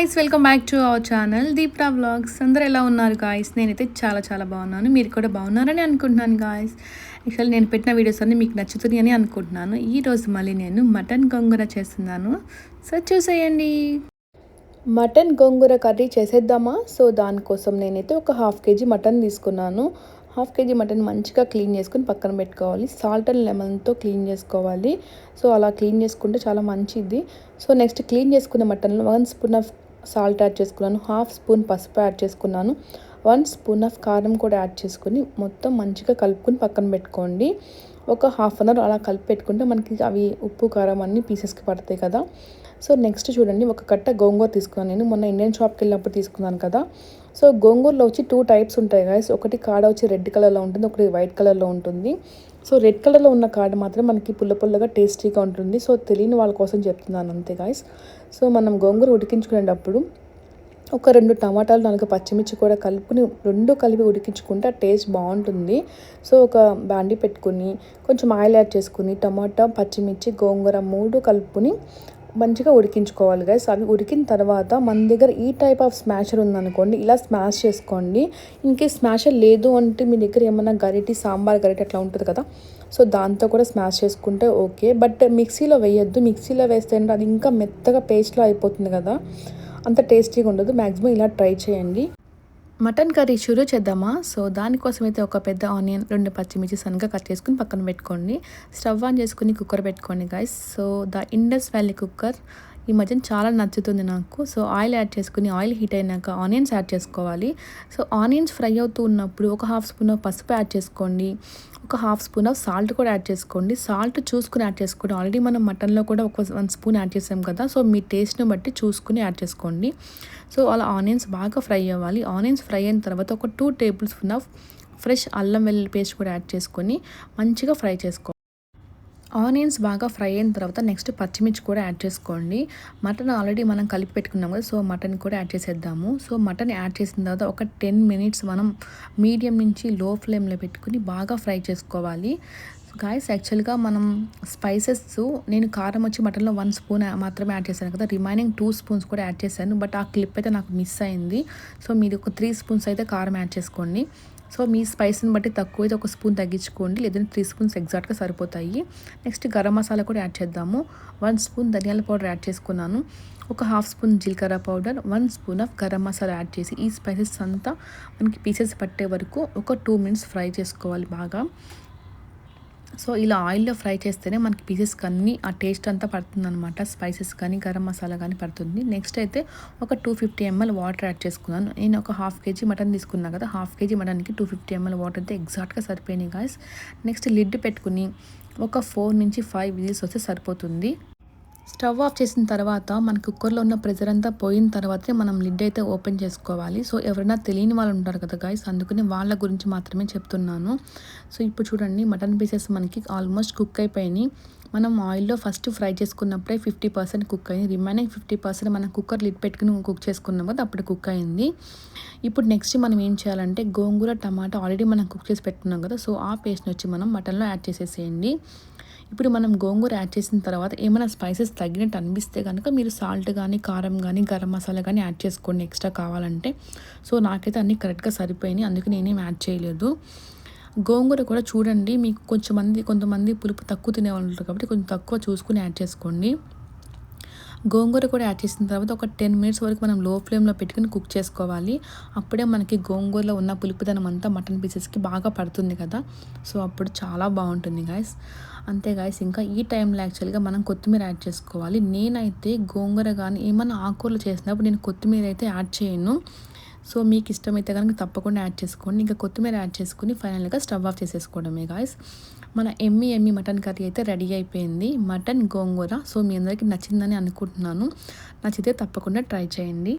Guys, welcome back to our channel Deepra vlogs. అందరూ ఎలా ఉన్నారు గాయ్స్? నేనైతే చాలా చాలా బాగున్నాను. మీరు కూడా బాగున్నారని అనుకుంటున్నాను గాయ్స్. యాక్చువల్లీ నేను పెట్టిన వీడియోస్ అన్నీ మీకు నచ్చుతుంది అని అనుకుంటున్నాను. ఈరోజు మళ్ళీ నేను మటన్ గోంగూర చేస్తున్నాను. సో చూసేయండి. మటన్ గోంగూర కర్రీ చేసేద్దామా? సో దానికోసం నేనైతే ఒక 1/2 kg మటన్ తీసుకున్నాను. 1/2 kg మటన్ మంచిగా క్లీన్ చేసుకుని పక్కన పెట్టుకోవాలి. సాల్ట్ అండ్ లెమన్తో క్లీన్ చేసుకోవాలి. సో అలా క్లీన్ చేసుకుంటే చాలా మంచిది. సో నెక్స్ట్ క్లీన్ చేసుకున్న మటన్లో 1 స్పూన్ ఆఫ్ సాల్ట్ యాడ్ చేసుకున్నాను, 1/2 స్పూన్ పసుపు యాడ్ చేసుకున్నాను, 1 స్పూన్ ఆఫ్ కారం కూడా యాడ్ చేసుకుని మొత్తం మంచిగా కలుపుకొని పక్కన పెట్టుకోండి. ఒక 1/2 అవర్ అలా కలిపి పెట్టుకుంటే మనకి అవి ఉప్పు కారం అన్నీ పీసెస్కి పడతాయి కదా. సో నెక్స్ట్ చూడండి, ఒక కట్ట గోంగూర తీసుకున్నాను. నేను మొన్న ఇండియన్ షాప్కి వెళ్ళినప్పుడు తీసుకున్నాను కదా. సో గోంగూరలో వచ్చి 2 టైప్స్ ఉంటాయి గాయస్. ఒకటి కాడ వచ్చి రెడ్ కలర్లో ఉంటుంది, ఒకటి వైట్ కలర్లో ఉంటుంది. సో రెడ్ కలర్లో ఉన్న కాడ మాత్రం మనకి పుల్ల పుల్లగా టేస్టీగా ఉంటుంది. సో తెలియని వాళ్ళ కోసం చెప్తున్నాను అంతే గాయస్. సో మనం గోంగూర ఉడికించుకునేటప్పుడు ఒక 2 టమాటాలు 4 పచ్చిమిర్చి కూడా కలుపుకుని 2 కలిపి ఉడికించుకుంటే టేస్ట్ బాగుంటుంది. సో ఒక బాండి పెట్టుకుని కొంచెం ఆయిల్ యాడ్ చేసుకుని టమాటా, పచ్చిమిర్చి, గోంగూర 3 కలుపుకొని మంచిగా ఉడికించుకోవాలి గైస్. అవి ఉడికిన తర్వాత మన దగ్గర ఈ టైప్ ఆఫ్ స్మాషర్ ఉందనుకోండి, ఇలా స్మాష్ చేసుకోండి. ఇంకేస్ స్మాషర్ లేదు అంటే మీ దగ్గర ఏమన్నా గరిటి, సాంబార్ గరిటి అట్లా ఉంటుంది కదా, సో దాంతో కూడా స్మాష్ చేసుకుంటే ఓకే. బట్ మిక్సీలో వేయొద్దు. మిక్సీలో వేస్తే అంటే అది ఇంకా మెత్తగా పేస్ట్లో అయిపోతుంది కదా, అంత టేస్టీగా ఉండదు. మ్యాక్సిమం ఇలా ట్రై చేయండి. మటన్ కర్రీ షురూ చేద్దామా? సో దానికోసం అయితే ఒక పెద్ద ఆనియన్, 2 పచ్చిమిర్చి సన్నగా కట్ చేసుకుని పక్కన పెట్టుకోండి. స్టవ్ ఆన్ చేసుకుని కుక్కర్ పెట్టుకోండి guys. So the Indus valley cooker ఈ మధ్యన చాలా నచ్చుతుంది నాకు. సో ఆయిల్ యాడ్ చేసుకుని ఆయిల్ హీట్ అయినాక ఆనియన్స్ యాడ్ చేసుకోవాలి. సో ఆనియన్స్ ఫ్రై అవుతూ ఉన్నప్పుడు ఒక 1/2 స్పూన్ ఆఫ్ పసుపు యాడ్ చేసుకోండి, ఒక 1/2 స్పూన్ ఆఫ్ సాల్ట్ కూడా యాడ్ చేసుకోండి. సాల్ట్ చూసుకుని యాడ్ చేసుకోండి. ఆల్రెడీ మనం మటన్లో కూడా ఒక 1 స్పూన్ యాడ్ చేసాం కదా, సో మీ టేస్ట్ని బట్టి చూసుకుని యాడ్ చేసుకోండి. సో అలా ఆనియన్స్ బాగా ఫ్రై అవ్వాలి. ఆనియన్స్ ఫ్రై అయిన తర్వాత ఒక 2 టేబుల్ స్పూన్ ఆఫ్ ఫ్రెష్ అల్లం వెల్లుల్లి పేస్ట్ కూడా యాడ్ చేసుకొని మంచిగా ఫ్రై చేసుకోవాలి. ఆనియన్స్ బాగా ఫ్రై అయిన తర్వాత నెక్స్ట్ పచ్చిమిర్చి కూడా యాడ్ చేసుకోండి. మటన్ ఆల్రెడీ మనం కలిపి పెట్టుకున్నాం కదా, సో మటన్ కూడా యాడ్ చేసేద్దాము. సో మటన్ యాడ్ చేసిన తర్వాత ఒక 10 మినిట్స్ మనం మీడియం నుంచి లో ఫ్లేమ్లో పెట్టుకుని బాగా ఫ్రై చేసుకోవాలి. గాయస్, యాక్చువల్గా మనం స్పైసెస్ నేను కారం వచ్చి మటన్లో 1 స్పూన్ మాత్రమే యాడ్ చేశాను కదా, రిమైనింగ్ 2 స్పూన్స్ కూడా యాడ్ చేశాను. బట్ ఆ క్లిప్ అయితే నాకు మిస్ అయింది. సో మీరు ఒక 3 స్పూన్స్ అయితే కారం యాడ్ చేసుకోండి. సో మీ స్పైస్ని బట్టి తక్కువ అయితే 1 స్పూన్ తగ్గించుకోండి, లేదంటే 3 స్పూన్స్ ఎగ్జాక్ట్గా సరిపోతాయి. నెక్స్ట్ గరం మసాలా కూడా యాడ్ చేద్దాము. 1 స్పూన్ ధనియాల పౌడర్ యాడ్ చేసుకున్నాను, ఒక 1/2 స్పూన్ జీలకర్ర powder, 1 spoon of garam masala add చేసి ఈ స్పైసెస్ అంతా మనకి పీసెస్ పట్టే వరకు ఒక 2 మినిట్స్ ఫ్రై చేసుకోవాలి బాగా. సో ఇలా ఆయిల్లో ఫ్రై చేస్తేనే మనకి పీసెస్కి అన్నీ ఆ టేస్ట్ అంతా పడుతుంది అనమాట. స్పైసెస్ కానీ గరం మసాలా కానీ పడుతుంది. నెక్స్ట్ అయితే ఒక 250 ml వాటర్ యాడ్ చేసుకున్నాను. నేను ఒక 1/2 kg మటన్ తీసుకున్నాను కదా, 1/2 kg మటన్కి 250 ml వాటర్ అయితే ఎగ్జాక్ట్గా సరిపోయినాయి గాయస్. నెక్స్ట్ లిడ్ పెట్టుకుని ఒక 4 నుంచి 5 విజిల్స్ వస్తే సరిపోతుంది. స్టవ్ ఆఫ్ చేసిన తర్వాత మన కుక్కర్లో ఉన్న ప్రెజర్ అంతా పోయిన తర్వాతే మనం లిడ్ అయితే ఓపెన్ చేసుకోవాలి. సో ఎవరైనా తెలియని వాళ్ళు ఉంటారు కదా గైస్, అందుకని వాళ్ళ గురించి మాత్రమే చెప్తున్నాను. సో ఇప్పుడు చూడండి, మటన్ పీసెస్ మనకి ఆల్మోస్ట్ కుక్ అయిపోయినాయి. మనం ఆయిల్లో ఫస్ట్ ఫ్రై చేసుకున్నప్పుడే 50% కుక్ అయింది. రిమైనింగ్ 50% మనం కుక్కర్ లిడ్ పెట్టుకుని కుక్ చేసుకున్నాం కదా, అప్పుడు కుక్ అయింది. ఇప్పుడు నెక్స్ట్ మనం ఏం చేయాలంటే గోంగూర, టమాటా ఆల్రెడీ మనం కుక్ చేసి పెట్టుకున్నాం కదా, సో ఆ పేస్ట్ని వచ్చి మనం మటన్లో యాడ్ చేసేసేయండి. ఇప్పుడు మనం గోంగూర యాడ్ చేసిన తర్వాత ఏమైనా స్పైసెస్ తగ్గినట్టు అనిపిస్తే కనుక మీరు సాల్ట్ కానీ, కారం కానీ, గరం మసాలా కానీ యాడ్ చేసుకోండి ఎక్స్ట్రా కావాలంటే. సో నాకైతే అన్నీ కరెక్ట్గా సరిపోయినాయి, అందుకే నేనేం యాడ్ చేయలేదు. గోంగూర కూడా చూడండి, మీకు కొంతమంది పులుపు తక్కువ తినేవాళ్ళు ఉంటారు కాబట్టి కొంచెం తక్కువ చూసుకుని యాడ్ చేసుకోండి. గోంగూర కూడా యాడ్ చేసిన తర్వాత ఒక 10 మినిట్స్ వరకు మనం లో ఫ్లేమ్లో పెట్టుకుని కుక్ చేసుకోవాలి. అప్పుడే మనకి గోంగూరలో ఉన్న పులుపుదనం అంతా మటన్ పీసెస్కి బాగా పడుతుంది కదా, సో అప్పుడు చాలా బాగుంటుంది గాయస్. అంతే గాయస్, ఇంకా ఈ టైంలో యాక్చువల్గా మనం కొత్తిమీర యాడ్ చేసుకోవాలి. నేనైతే గోంగూర కానీ ఏమైనా ఆకుకూరలు చేసినప్పుడు నేను కొత్తిమీర అయితే యాడ్ చేయను. సో మీకు ఇష్టమైతే కనుక తప్పకుండా యాడ్ చేసుకోండి. ఇంకా కొత్తిమీర యాడ్ చేసుకుని ఫైనల్గా స్టవ్ ఆఫ్ చేసేసుకోవడమే గాయస్. మన ఎమ్మి మటన్ కర్రీ అయితే రెడీ అయిపోయింది, మటన్ గోంగూర. సో మీ అందరికీ నచ్చిందని అనుకుంటున్నాను. నచ్చితే తప్పకుండా ట్రై చేయండి.